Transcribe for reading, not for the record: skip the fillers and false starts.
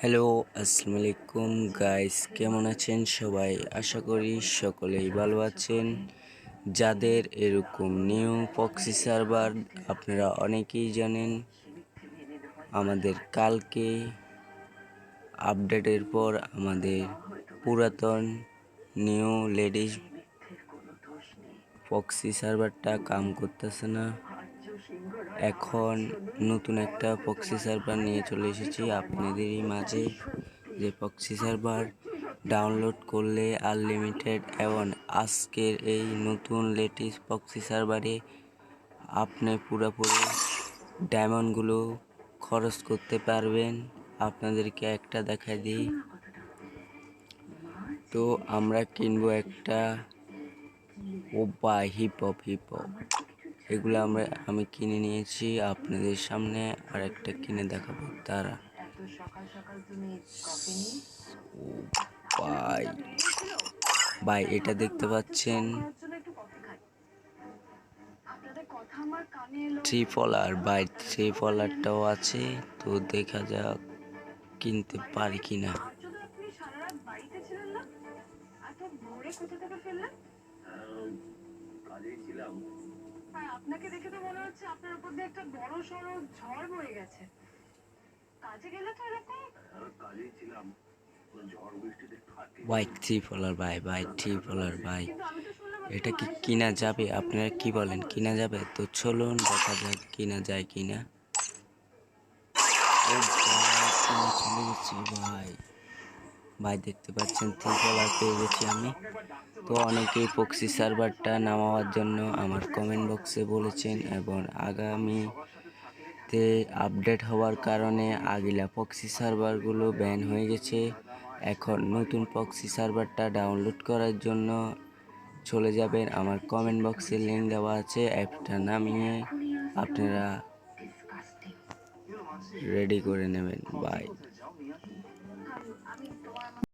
Hello, আসসালামু আলাইকুম guys, কেমন আছেন সবাই? আশা করি সকলেই ভালো আছেন। যাদের এরকম নিউ প্রক্সি সার্ভার আপনারা অনেকেই জানেন, আমাদের কালকে আপডেটের পর আমাদের পুরাতন নিউ লেডিস প্রক্সি সার্ভারটা কাম করতেছে না। এখন নতুন একটা প্রক্সি সার্ভার নিয়ে চলে এসেছি আপনাদেরই মাঝে, যে প্রক্সি সার্ভার ডাউনলোড করলে আনলিমিটেড এবং আজকের এই নতুন লেটেস্ট প্রক্সি সার্ভারে আপনি পুরোপুরি ডায়মন্ডগুলো খরচ করতে পারবেন। আপনাদেরকে একটা দেখাই দিই। তো আমরা কিনবো একটা ওপা হিপ হপ এগুলো আমি কিনে নিয়েছি। আপনাদের সামনে আর একটা কিনে দেখাবো। তারা ভাই ভাই এটা দেখতে পাচ্ছেন, থ্রি ফলার ভাই, থ্রি ফলারটাও আছে। তো দেখা যাক কিনতে পারি কিনা। আপনাকে দেখে তো মনে হচ্ছে আপনার উপর দিয়ে একটা বড় সড়ো ঝড় বয়ে গেছে। কাজে গেলে তো এরকম কাজেই ছিলাম, ঝড় বৃষ্টিতে ভাই থ্রি ফলার ভাই থ্রি ফলার ভাই, এটা কি কিনা যাবে? আপনারা কি বলেন, কিনা যাবে? তো চলুন দেখা যাক কিনা যায় কিনা। ও ভাই কিনা চলে গেছে ভাই। ভাই দেখতে পাচ্ছেন থ্রি ফলার পেয়ে গেছি আমি। তো অনেকেই প্রক্সি সার্ভারটা নামাবার জন্য আমার কমেন্ট বক্সে বলেছেন, এবং আগামীতে আপডেট হওয়ার কারণে আগিলা প্রক্সি সার্ভারগুলো ব্যান হয়ে গেছে। এখন নতুন প্রক্সি সার্ভারটা ডাউনলোড করার জন্য চলে যাবেন, আমার কমেন্ট বক্সে লিঙ্ক দেওয়া আছে। অ্যাপটা নামিয়ে আপনারা রেডি করে নেবেন। বাই।